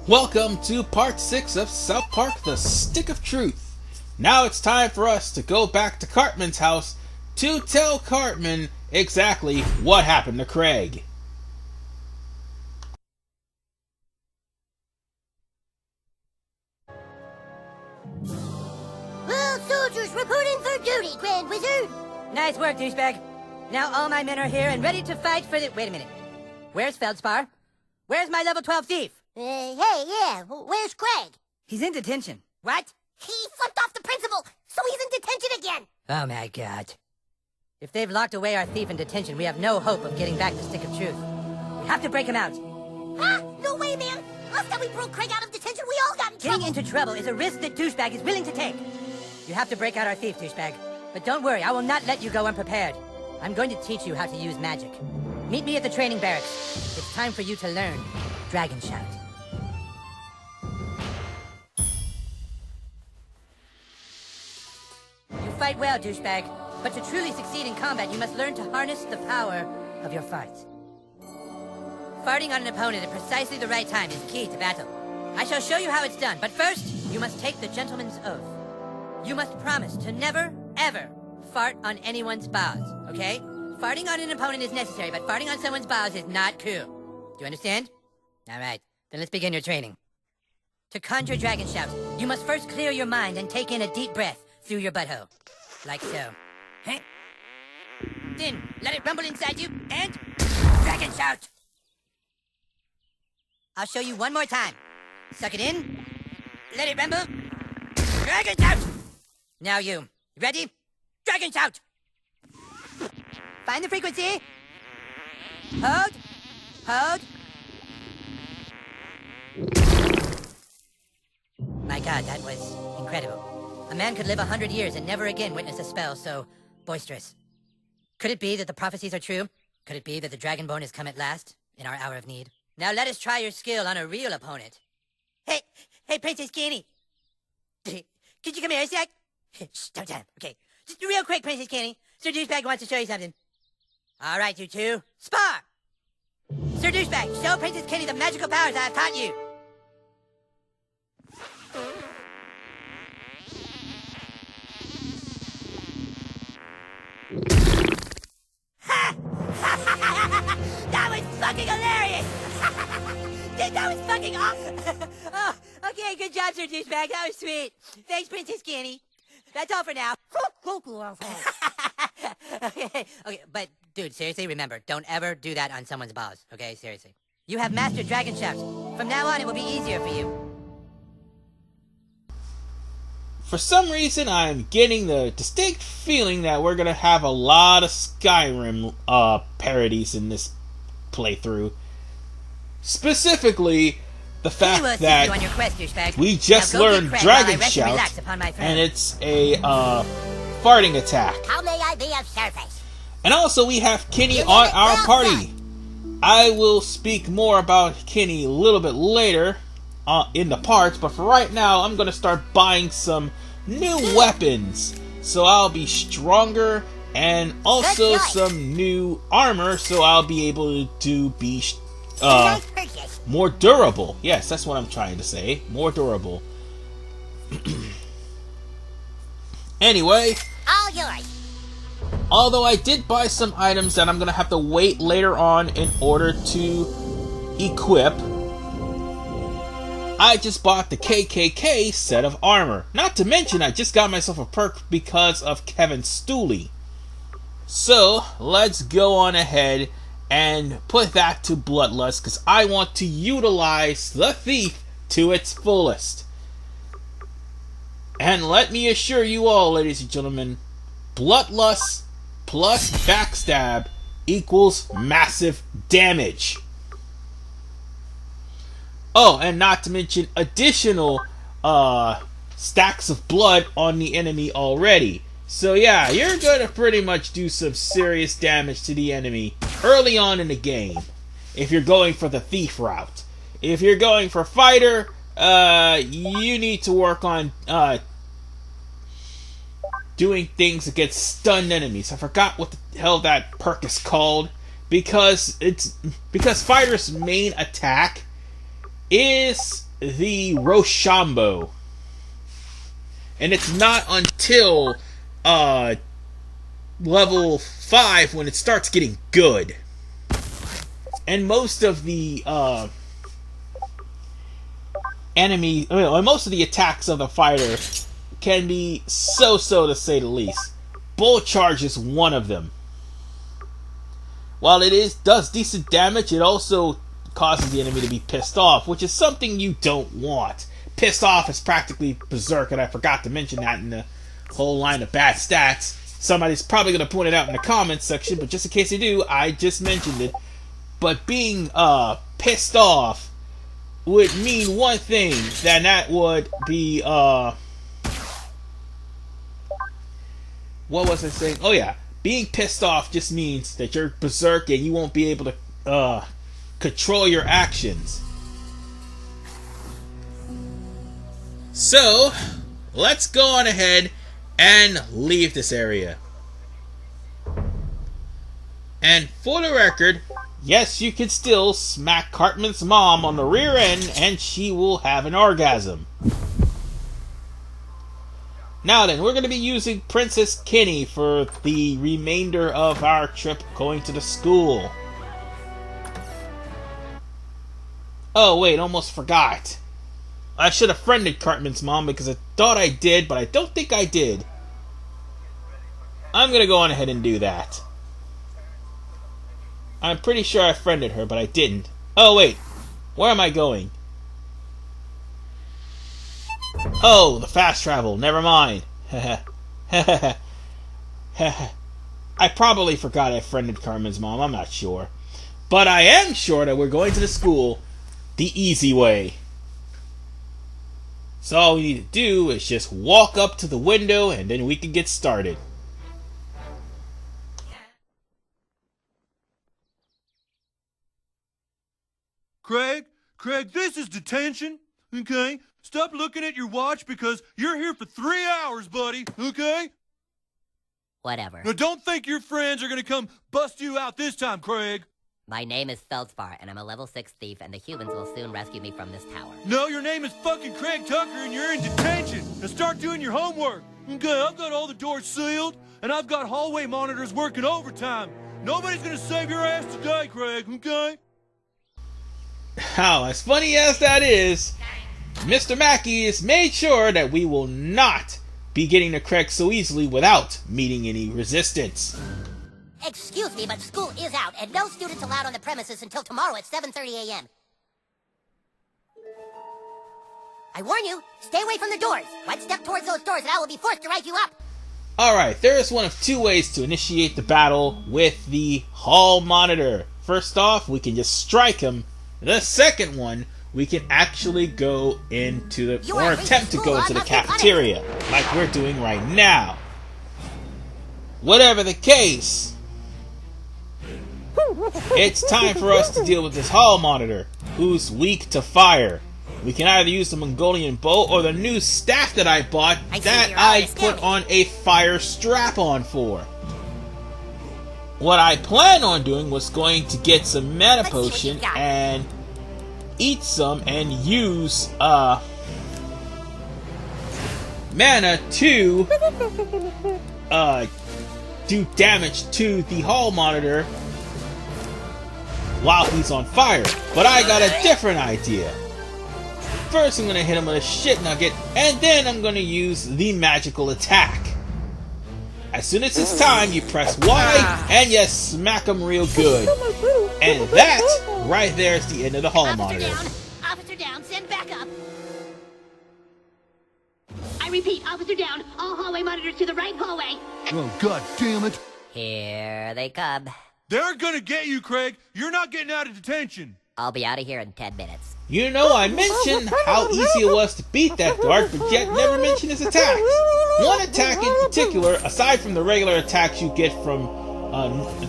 Welcome to part 6 of South Park The Stick of Truth. Now it's time for us to go back to Cartman's house to tell Cartman exactly what happened to Craig. Well, soldiers reporting for duty, Grand Wizard. Nice work, douchebag. Now all my men are here and ready to fight for the... Wait a minute. Where's Feldspar? Where's my level 12 thief? Where's Craig? He's in detention. What? He flipped off the principal, so he's in detention again. Oh my god. If they've locked away our thief in detention, we have no hope of getting back the Stick of Truth. We have to break him out. Ah, no way, man. Last time we broke Craig out of detention, we all got in trouble. Getting into trouble is a risk that douchebag is willing to take. You have to break out our thief, douchebag. But don't worry, I will not let you go unprepared. I'm going to teach you how to use magic. Meet me at the training barracks. It's time for you to learn Dragon Shout. You fight well, douchebag. But to truly succeed in combat, you must learn to harness the power of your farts. Farting on an opponent at precisely the right time is key to battle. I shall show you how it's done, but first, you must take the gentleman's oath. You must promise to never, ever fart on anyone's balls, okay? Farting on an opponent is necessary, but farting on someone's balls is not cool. Do you understand? All right, then let's begin your training. To conjure Dragon Shout, you must first clear your mind and take in a deep breath through your butthole. Like so. Huh? Then, let it rumble inside you, and... Dragon Shout! I'll show you one more time. Suck it in. Let it rumble. Dragon Shout! Now you. Ready? Dragon Shout! Find the frequency. Hold. Hold. My god, that was incredible. A man could live 100 years and never again witness a spell so boisterous. Could it be that the prophecies are true? Could it be that the Dragonborn has come at last, in our hour of need? Now let us try your skill on a real opponent. Hey, Princess Kenny. Could you come here a sec? Shh, don't tell him. Okay, just real quick, Princess Kenny. Sir Douchebag wants to show you something. All right, you two, spar! Sir Douchebag, show Princess Kenny the magical powers I have taught you. That was fucking hilarious! Dude, that was fucking awesome! Oh, okay, good job, Sir Douchebag. That was sweet. Thanks, Princess Kenny. That's all for now. Okay, but dude, seriously, remember, don't ever do that on someone's balls, okay? Seriously. You have mastered Dragon Shout. From now on, it will be easier for you. For some reason, I'm getting the distinct feeling that we're gonna have a lot of Skyrim parodies in this playthrough. Specifically, the fact that we just learned Dragon Shout, and it's a farting attack. How may I be of service? And also, we have Kenny on our party. I will speak more about Kenny a little bit later in the parts, but for right now, I'm going to start buying some new weapons. So I'll be stronger, and also some new armor, so I'll be able to be more durable. Yes, that's what I'm trying to say. More durable. Anyway, all yours. Although I did buy some items that I'm going to have to wait later on in order to equip, I just bought the KKK set of armor. Not to mention, I just got myself a perk because of Kevin Stooley. So, let's go on ahead and put that to Bloodlust, because I want to utilize the Thief to its fullest. And let me assure you all, ladies and gentlemen, Bloodlust plus Backstab equals massive damage. Oh, and not to mention additional stacks of blood on the enemy already. So yeah, you're gonna pretty much do some serious damage to the enemy early on in the game if you're going for the Thief route. If you're going for Fighter, you need to work on doing things against stunned enemies. I forgot what the hell that perk is called, because Fighter's main attack is the Rochambeau. And it's not until level 5 when it starts getting good. And most of the most of the attacks of the fighter can be so-so to say the least. Bull Charge is one of them. While it does decent damage, it also causes the enemy to be pissed off, which is something you don't want. Pissed off is practically berserk, and I forgot to mention that in the whole line of bad stats. Somebody's probably going to point it out in the comments section, but just in case they do, I just mentioned it. But being pissed off would mean one thing, that would be, what was I saying? Oh yeah, being pissed off just means that you're berserk and you won't be able to control your actions. So, let's go on ahead and leave this area. And for the record, yes, you can still smack Cartman's mom on the rear end and she will have an orgasm. Now then, we're going to be using Princess Kenny for the remainder of our trip going to the school. Oh wait, almost forgot. I should have friended Cartman's mom because I thought I did, but I don't think I did. I'm going to go on ahead and do that. I'm pretty sure I friended her, but I didn't. Oh wait, where am I going? Oh, the fast travel, never mind. I probably forgot I friended Cartman's mom, I'm not sure. But I am sure that we're going to the school the easy way. So all we need to do is just walk up to the window and then we can get started. Craig, this is detention, okay? Stop looking at your watch because you're here for 3 hours, buddy, okay? Whatever. Now don't think your friends are gonna come bust you out this time, Craig. My name is Feldspar, and I'm a level 6 thief, and the humans will soon rescue me from this tower. No, your name is fucking Craig Tucker, and you're in detention. Now start doing your homework. Okay, I've got all the doors sealed, and I've got hallway monitors working overtime. Nobody's gonna save your ass today, Craig, okay? How, as funny as that is, Mr. Mackey has made sure that we will not be getting to Craig so easily without meeting any resistance. Excuse me, but school is out, and no students allowed on the premises until tomorrow at 7:30 a.m. I warn you, stay away from the doors. One step towards those doors and I will be forced to write you up. Alright, there is one of two ways to initiate the battle with the hall monitor. First off, we can just strike him. The second one, we can actually go into the, or attempt to go into the cafeteria, like we're doing right now. Whatever the case, it's time for us to deal with this hall monitor, who's weak to fire. We can either use the Mongolian bow or the new staff that I bought that I put on a fire strap-on for. What I plan on doing was going to get some mana potion and eat some and use mana to do damage to the hall monitor while he's on fire. But I got a different idea. First, I'm going to hit him with a shit nugget, and then I'm going to use the magical attack. As soon as it's time, you press Y, and you smack him real good. And that, right there, is the end of the hall monitor. Officer down, send backup. I repeat, officer down, all hallway monitors to the right hallway. Oh, god damn it. Here they come. They're gonna get you, Craig. You're not getting out of detention. I'll be out of here in 10 minutes. You know, I mentioned how easy it was to beat that guard, but yet never mentioned his attacks. One attack in particular, aside from the regular attacks you get from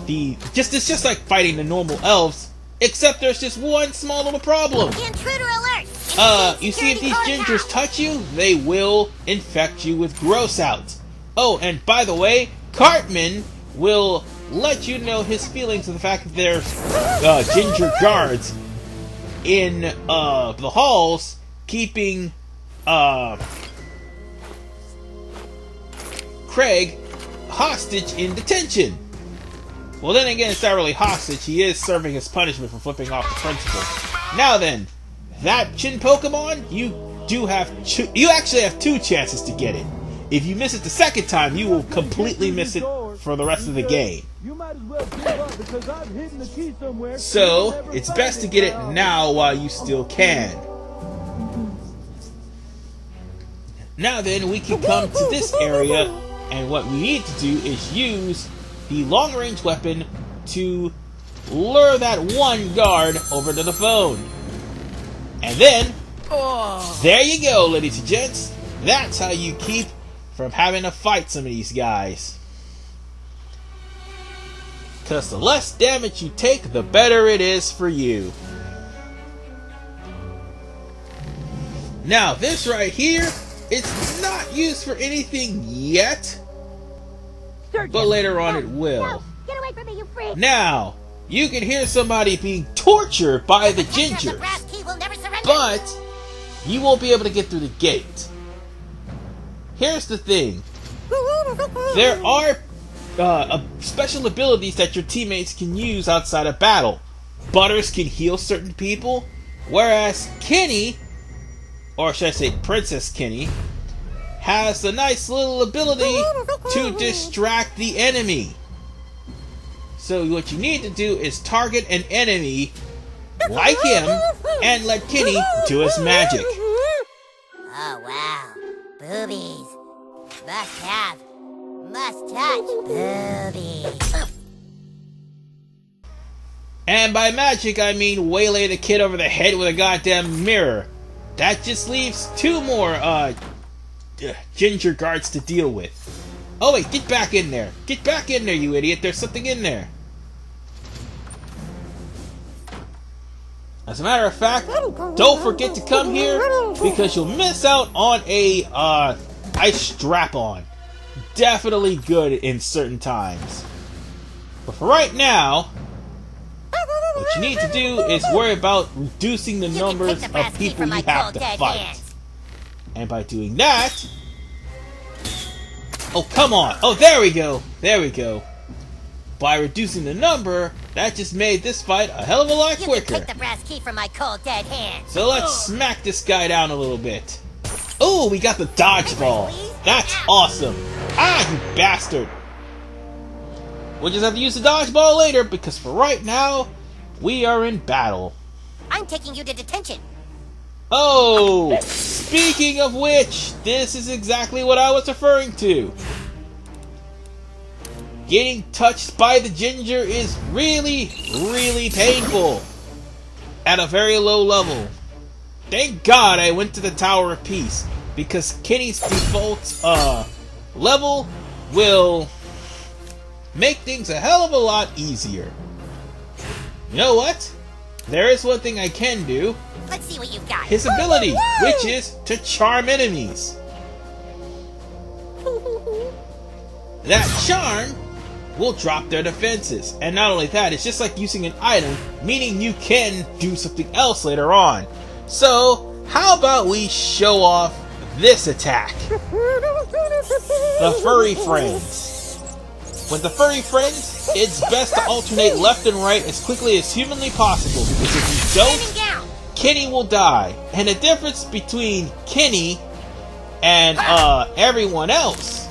it's just like fighting the normal elves, except there's just one small little problem. Intruder alert! You see, if these gingers touch you, they will infect you with gross out. Oh, and by the way, Cartman will let you know his feelings of the fact that there's ginger guards in the halls, keeping Craig hostage in detention. Well, then again, it's not really hostage. He is serving his punishment for flipping off the principal. Now then, that Chin Pokemon, you actually have 2 chances to get it. If you miss it the second time, you will completely miss it for the rest of the game. So, it's best to get it now while you still can. Now then, we can come to this area, and what we need to do is use the long-range weapon to lure that one guard over to the phone. And then, there you go, ladies and gents. That's how you keep from having to fight some of these guys. Because the less damage you take, the better it is for you. Now, this right here, it's not used for anything yet, but later on it will. No, get away from me, you freak! Now, you can hear somebody being tortured by the ginger, The brass key will never surrender. but you won't be able to get through the gate. Here's the thing. There are special abilities that your teammates can use outside of battle. Butters can heal certain people, whereas Kenny, or should I say Princess Kenny, has a nice little ability to distract the enemy. So what you need to do is target an enemy like him and let Kenny do his magic. Oh, wow. Boobies. Must have. Must touch. Boobies. And by magic, I mean waylay the kid over the head with a goddamn mirror. That just leaves 2 more ginger guards to deal with. Oh wait, get back in there. Get back in there, you idiot. There's something in there. As a matter of fact, don't forget to come here because you'll miss out on a ice strap-on. Definitely good in certain times. But for right now, what you need to do is worry about reducing the numbers of people you have to fight. And by doing that... Oh, come on! Oh, there we go! There we go. By reducing the number, that just made this fight a hell of a lot quicker. You can take the brass key from my cold, dead hands. So let's smack this guy down a little bit. Oh, we got the dodgeball. That's awesome. Ah, you bastard. We'll just have to use the dodgeball later because for right now, we are in battle. I'm taking you to detention. Oh, speaking of which, this is exactly what I was referring to. Getting touched by the ginger is really, really painful. At a very low level. Thank God I went to the Tower of Peace, because Kenny's default level will make things a hell of a lot easier. You know what? There is one thing I can do. Let's see what you've got. His ability, which is to charm enemies. That charm will drop their defenses. And not only that, it's just like using an item, meaning you can do something else later on. So, how about we show off this attack? The Furry Friends. With the Furry Friends, it's best to alternate left and right as quickly as humanly possible, because if you don't, Kenny will die. And the difference between Kenny and everyone else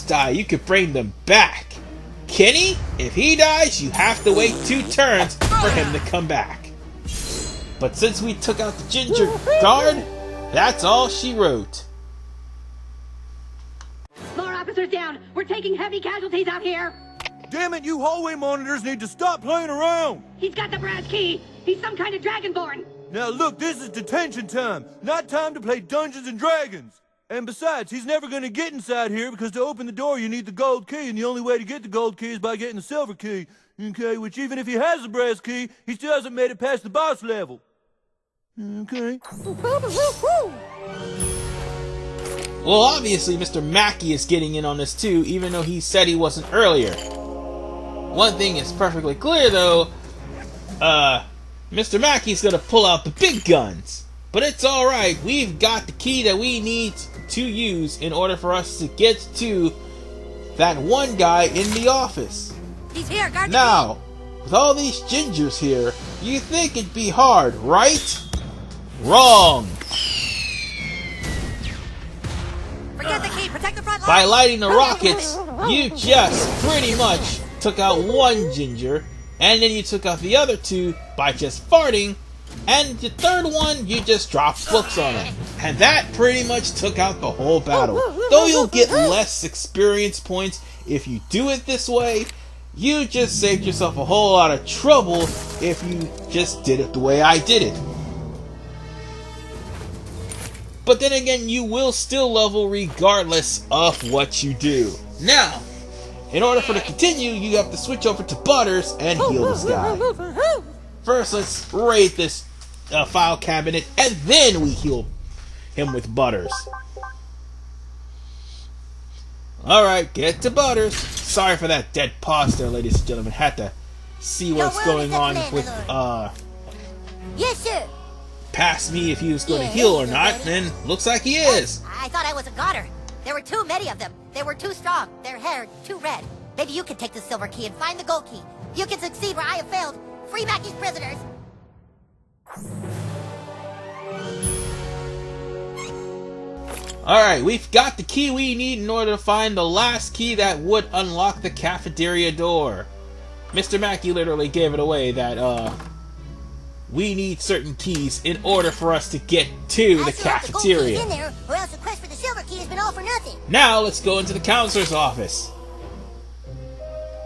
die, you could bring them back. Kenny, if he dies, you have to wait 2 turns for him to come back. But since we took out the ginger guard, that's all she wrote. More officers down. We're taking heavy casualties out here. Damn it, you hallway monitors need to stop playing around. He's got the brass key. He's some kind of dragonborn. Now look, this is detention time, not time to play Dungeons and Dragons. And besides, he's never gonna get inside here because to open the door you need the gold key, and the only way to get the gold key is by getting the silver key. Okay, which even if he has the brass key, he still hasn't made it past the boss level. Okay. Well, obviously Mr. Mackey is getting in on this too, even though he said he wasn't earlier. One thing is perfectly clear though, Mr. Mackey's gonna pull out the big guns. But it's alright, we've got the key that we need to use in order for us to get to that one guy in the office. He's here, guard the Now, with all these gingers here, you think it'd be hard, right? Wrong! Forget the key, protect the front line! By lighting the rockets, you just pretty much took out one ginger, and then you took out the other two by just farting, and the third one, you just dropped books on him. And that pretty much took out the whole battle. Though you'll get less experience points if you do it this way, you just saved yourself a whole lot of trouble if you just did it the way I did it. But then again, you will still level regardless of what you do. Now, in order for it to continue, you have to switch over to Butters and heal this guy. First, let's raid this file cabinet, and then we heal him with Butters. Alright, get to Butters. Sorry for that dead pause there, ladies and gentlemen. Had to see what's going on with, Yes, sir. past me if he was going to heal or not, and looks like he is. I thought I was a goddard. There were too many of them. They were too strong. Their hair too red. Maybe you can take the silver key and find the gold key. You can succeed where I have failed. Free Mackey's prisoners. Alright, we've got the key we need in order to find the last key that would unlock the cafeteria door. Mr. Mackey literally gave it away that, we need certain keys in order for us to get to the cafeteria. In there, or else the quest for the silver key has been all for nothing. Now let's go into the counselor's office.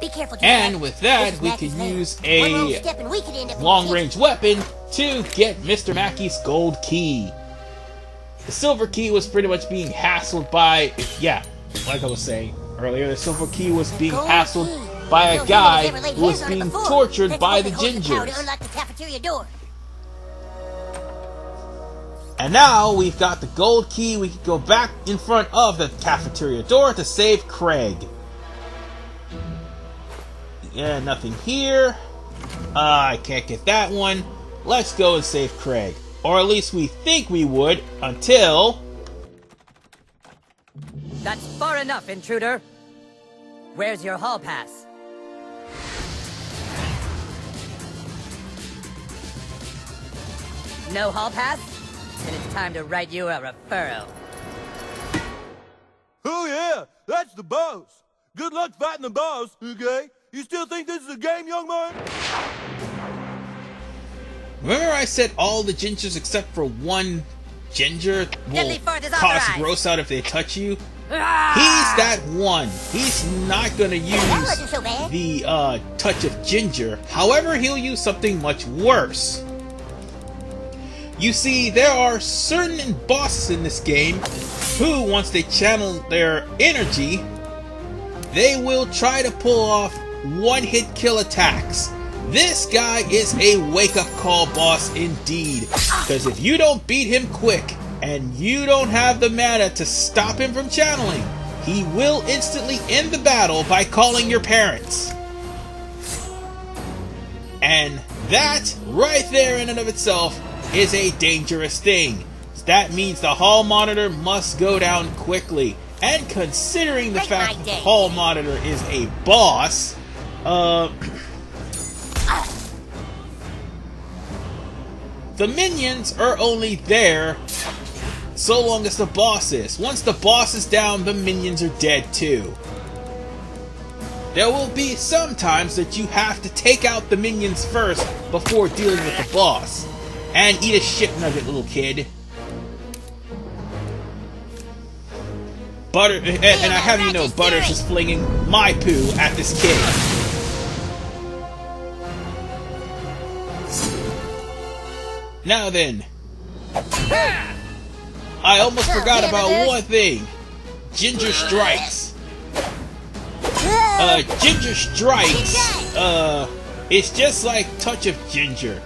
Be careful, And with that, we can use a long-range weapon to get Mr. Mackey's gold key. The silver key was pretty much being hassled by, yeah, like I was saying earlier, the silver key was being hassled by a guy who was being tortured by the gingers. And now we've got the gold key, we can go back in front of the cafeteria door to save Craig. Yeah, nothing here. I can't get that one. Let's go and save Craig. Or at least we think we would, until... That's far enough, intruder. Where's your hall pass? No hall pass? Then it's time to write you a referral. Oh yeah, that's the boss. Good luck fighting the boss, okay? You still think this is a game, young man? Remember I said all the gingers except for one ginger will cause gross out if they touch you? He's that one. He's not gonna use the touch of ginger. However, he'll use something much worse. You see, there are certain bosses in this game who, once they channel their energy, they will try to pull off one-hit kill attacks. This guy is a wake-up call boss indeed, because if you don't beat him quick, and you don't have the mana to stop him from channeling, he will instantly end the battle by calling your parents. And that, right there in and of itself, is a dangerous thing. That means the hall monitor must go down quickly. And considering the fact that the hall monitor is a boss, the minions are only there so long as the boss is. Once the boss is down, the minions are dead too. There will be some times that you have to take out the minions first before dealing with the boss. And eat a shit nugget, little kid. Butter, and I have you know, Butters is flinging my poo at this kid. Now then, I almost forgot about one thing. Ginger Strikes. Ginger Strikes, it's just like Touch of Ginger,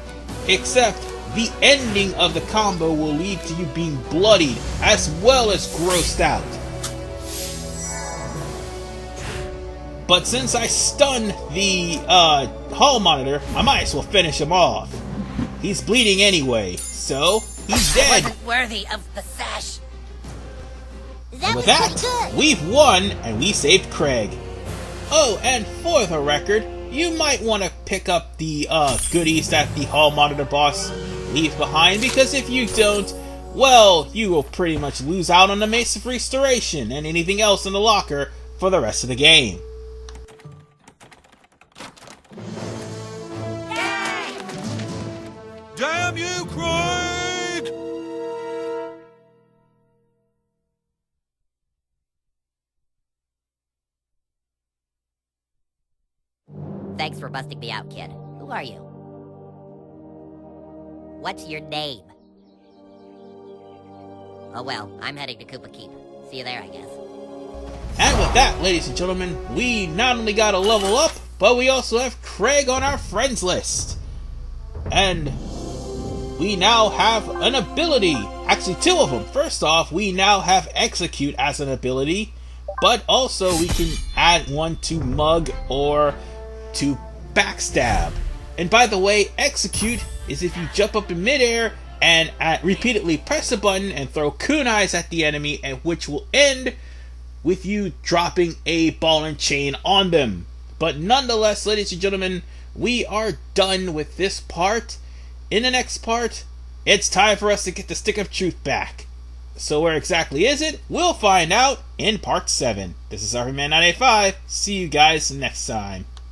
except the ending of the combo will lead to you being bloodied as well as grossed out. But since I stunned the hall monitor, I might as well finish him off. He's bleeding anyway, so He's I dead. wasn't worthy of the sash. With That was that, pretty good. we've won, and we saved Craig. Oh, and for the record, you might want to pick up the goodies that the hall monitor boss leaves behind, because if you don't, well, you will pretty much lose out on the Mace of Restoration and anything else in the locker for the rest of the game. Damn you, Craig! Thanks for busting me out, kid. Who are you? What's your name? Oh well, I'm heading to Koopa Keep. See you there, I guess. And with that, ladies and gentlemen, we not only got a level up, but we also have Craig on our friends list. And we now have an ability. Actually, two of them. First off, we now have Execute as an ability, but also we can add one to Mug or to Backstab. And by the way, Execute is if you jump up in midair and repeatedly press a button and throw kunais at the enemy, and which will end with you dropping a ball and chain on them. But nonetheless, ladies and gentlemen, we are done with this part. In the next part, it's time for us to get the Stick of Truth back. So where exactly is it? We'll find out in part 7. This is RVman985. See you guys next time.